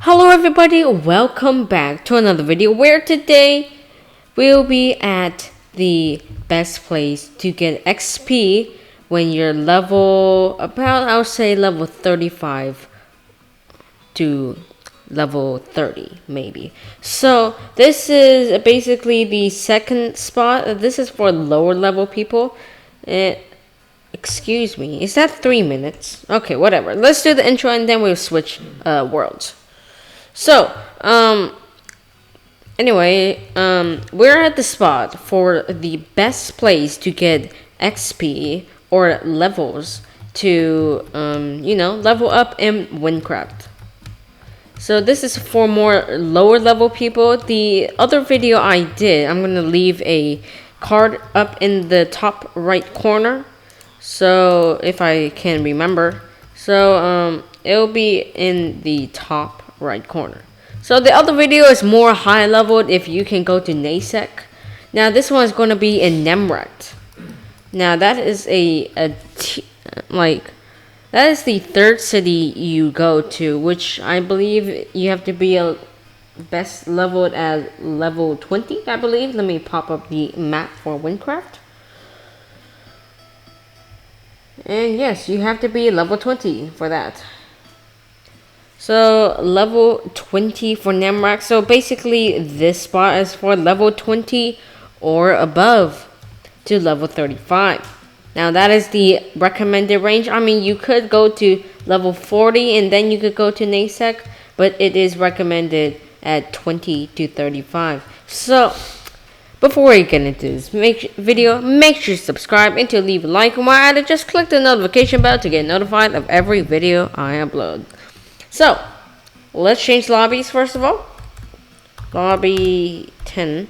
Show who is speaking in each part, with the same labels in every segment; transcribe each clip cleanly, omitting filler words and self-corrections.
Speaker 1: Hello everybody, welcome back to another video where today we'll be at the best place to get XP when you're level about, I would say level 35 to level 30 maybe. So this is basically the second spot. This is for lower level people. Excuse me, is that 3 minutes? Okay, whatever. Let's do the intro and then we'll switch worlds. So, anyway, we're at the spot for the best place to get XP or levels to, level up in Wynncraft. So this is for more lower level people. The other video I did, I'm going to leave a card up in the top right corner. So, if I can remember. So, it'll be in the top right corner. So the other video is more high leveled if you can go to Nasek. Now this one is going to be in Nemrect. Now that is that is the third city you go to, which I believe you have to be a best leveled at level 20, I believe. Let me pop up the map for Wynncraft. And yes, you have to be level 20 for that. So level 20 for Nemrect. So basically this spot is for level 20 or above to level 35. Now that is the recommended range. I mean, you could go to level 40 and then you could go to Nasek, but it is recommended at 20 to 35. So before we get into this video, make sure to subscribe and to leave a like, and while at it, just click the notification bell to get notified of every video I upload. So, let's change lobbies first of all. Lobby 10.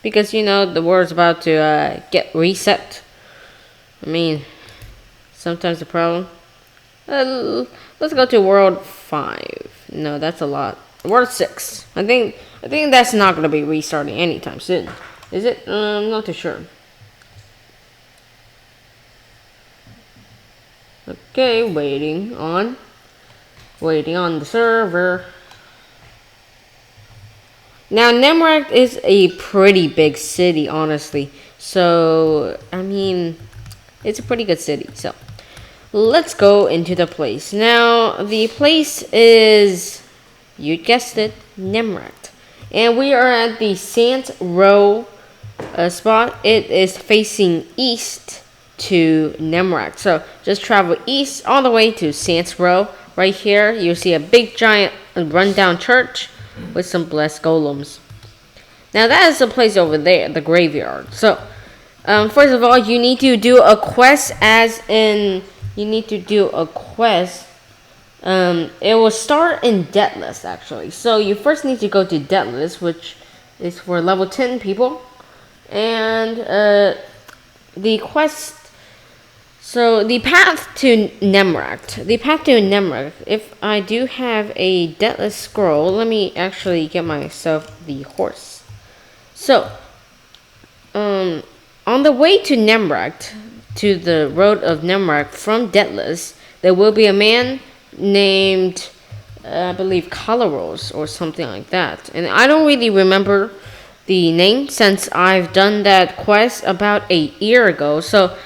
Speaker 1: Because, the world's about to get reset. I mean, sometimes the problem. Let's go to world 5. No, that's a lot. World 6. I think that's not going to be restarting anytime soon. Is it? I'm not too sure. Okay, waiting on the server. Now, Nemrect is a pretty big city, honestly. So, I mean, it's a pretty good city. So, let's go into the place. Now, the place is, you guessed it, Nemrect. And we are at the Sant Row spot. It is facing east to Nemrect. So, just travel east all the way to Sant Row. Right here, you'll see a big, giant, rundown church with some blessed golems. Now, that is the place over there, the graveyard. So, first of all, you need to do a quest, It will start in Deathless, actually. So, you first need to go to Deathless, which is for level 10 people. And, the quest... So, the path to Nemrect, if I do have a Deathless scroll, let me actually get myself the horse. So, on the way to Nemrect, to the road of Nemrect from Deathless, there will be a man named, I believe, Coloros or something like that. And I don't really remember the name since I've done that quest about a year ago, so...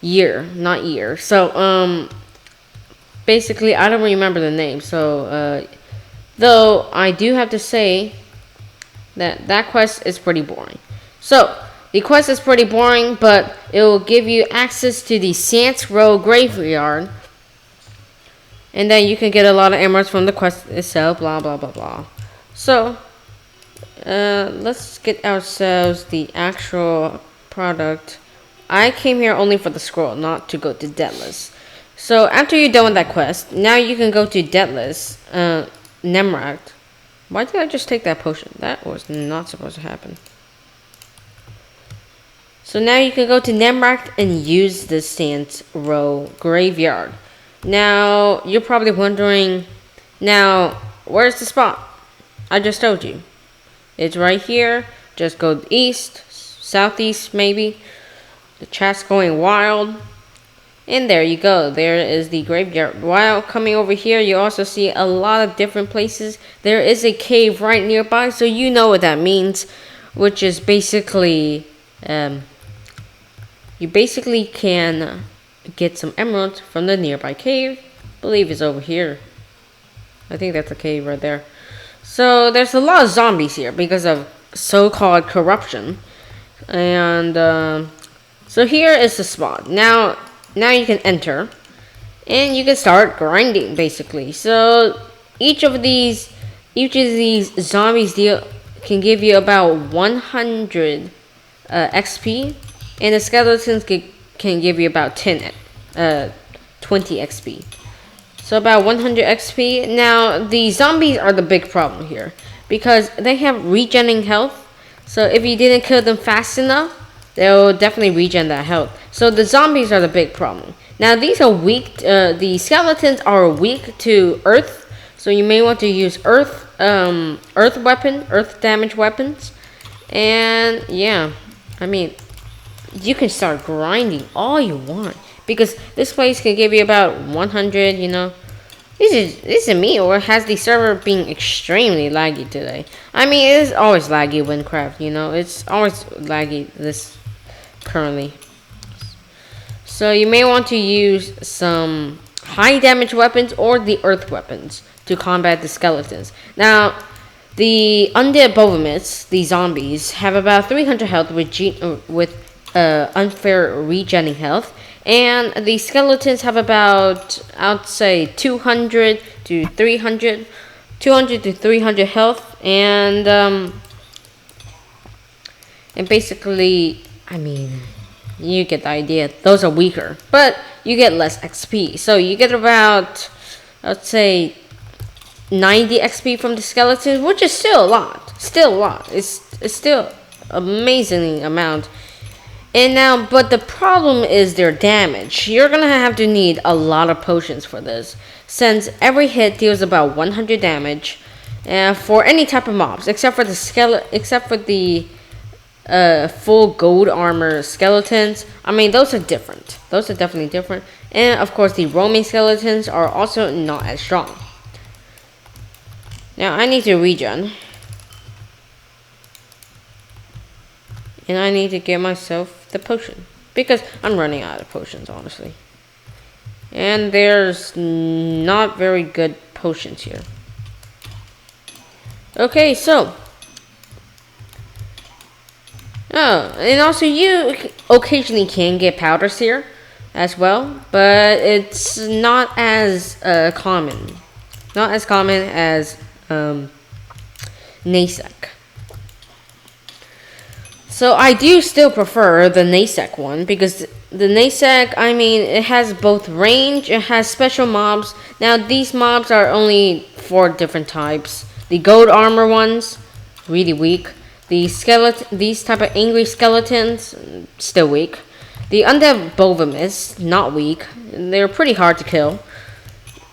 Speaker 1: not year. So, basically, I don't remember the name. So, though, I do have to say that quest is pretty boring. So, the quest is pretty boring, but it will give you access to the Sant Row graveyard. And then you can get a lot of emeralds from the quest itself, blah, blah, blah, blah. So, let's get ourselves the actual product. I came here only for the scroll, not to go to Deathless. So, after you're done with that quest, now you can go to Deathless, Nemrect. Why did I just take that potion? That was not supposed to happen. So, now you can go to Nemrect and use the Sant Row graveyard. Now, you're probably wondering, where's the spot? I just told you. It's right here. Just go east, southeast maybe. The chat's going wild. And there you go. There is the graveyard. While coming over here, you also see a lot of different places. There is a cave right nearby, so you know what that means, which is basically, you basically can get some emeralds from the nearby cave. I believe it's over here. I think that's a cave right there. So there's a lot of zombies here because of so-called corruption. And so here is the spot. Now you can enter, and you can start grinding basically. So each of these zombies can give you about 100 XP, and the skeletons can give you about 20 XP. So about 100 XP. Now the zombies are the big problem here because they have regenerating health. So if you didn't kill them fast enough, they'll definitely regen that health. So the zombies are the big problem. Now these are weak. The skeletons are weak to earth, so you may want to use earth damage weapons. And yeah, I mean, you can start grinding all you want because this place can give you about 100. You know, this is me, or has the server being extremely laggy today? I mean, it is always laggy Wynncraft, you know, it's always laggy this currently. So you may want to use some high damage weapons or the earth weapons to combat the skeletons. Now, the undead bovomits, the zombies, have about 300 health with unfair regenerating health. And the skeletons have about, I'd say, 200 to 300 health, and basically, I mean, you get the idea. Those are weaker, but you get less XP. So you get about, I'd say, 90 XP from the skeletons, which is still a lot. It's still amazing amount. And now, but the problem is their damage. You're gonna have to need a lot of potions for this, since every hit deals about 100 damage, for any type of mobs, except for the full gold armor skeletons. I mean, those are different. Those are definitely different. And of course, the roaming skeletons are also not as strong. Now I need to regen. And I need to get myself the potion, because I'm running out of potions, honestly. And there's not very good potions here. Okay, so. Oh, and also you occasionally can get powders here as well, but it's not as common. Not as common as Nasec. So I do still prefer the Nasec one, because the Nasec, I mean, it has both range, it has special mobs. Now these mobs are only 4 different types. The gold armor ones, really weak. These type of angry skeletons, still weak. The undead bovomits, not weak. They're pretty hard to kill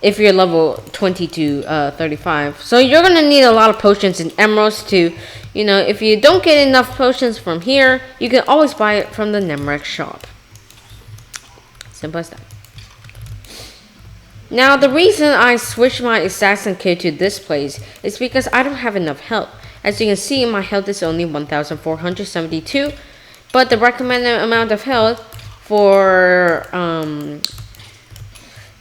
Speaker 1: if you're level 20 to 35. So you're gonna need a lot of potions and emeralds to, you know, if you don't get enough potions from here, you can always buy it from the Nemrek shop. Simple as that. Now, the reason I switched my assassin kit to this place is because I don't have enough health. As you can see, my health is only 1,472, but the recommended amount of health for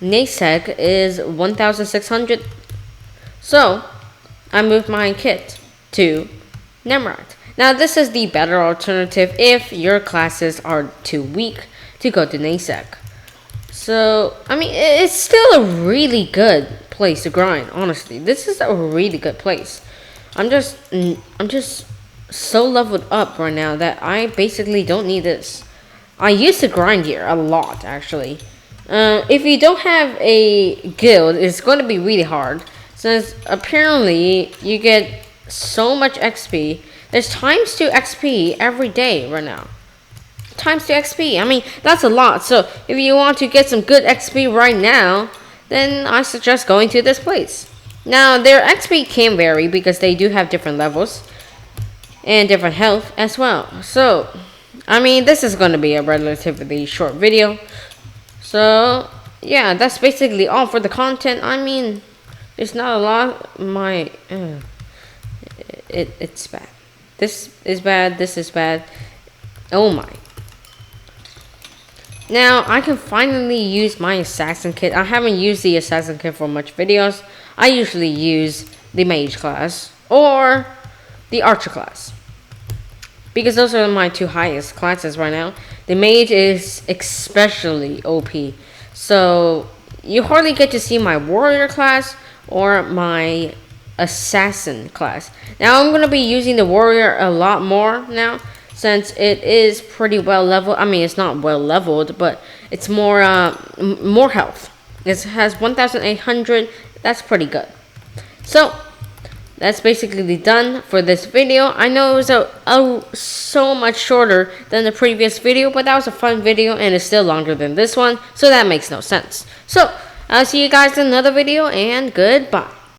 Speaker 1: Nasec is 1,600. So, I moved my kit to Nemrek. Now, this is the better alternative if your classes are too weak to go to Nasec. So, I mean, it's still a really good place to grind, honestly. This is a really good place. I'm just so leveled up right now that I basically don't need this. I used to grind here a lot, actually. If you don't have a guild, it's going to be really hard, since apparently you get so much XP. There's times 2 XP every day right now. Times 2 XP. I mean, that's a lot. So if you want to get some good XP right now, then I suggest going to this place. Now, their XP can vary because they do have different levels and different health as well. So, I mean, this is going to be a relatively short video. So yeah, that's basically all for the content. I mean, there's not a lot. It's bad. This is bad. This is bad. Oh my. Now I can finally use my assassin kit. I haven't used the assassin kit for much videos. I usually use the mage class or the archer class, because those are my two highest classes right now. The mage is especially OP, so you hardly get to see my warrior class or my assassin class. Now I'm going to be using the warrior a lot more now, since it is pretty well leveled. I mean, it's not well leveled, but it's more more health. It has 1,800. That's pretty good. So that's basically done for this video. I know it was so much shorter than the previous video, but that was a fun video and it's still longer than this one, so that makes no sense. So I'll see you guys in another video, and goodbye.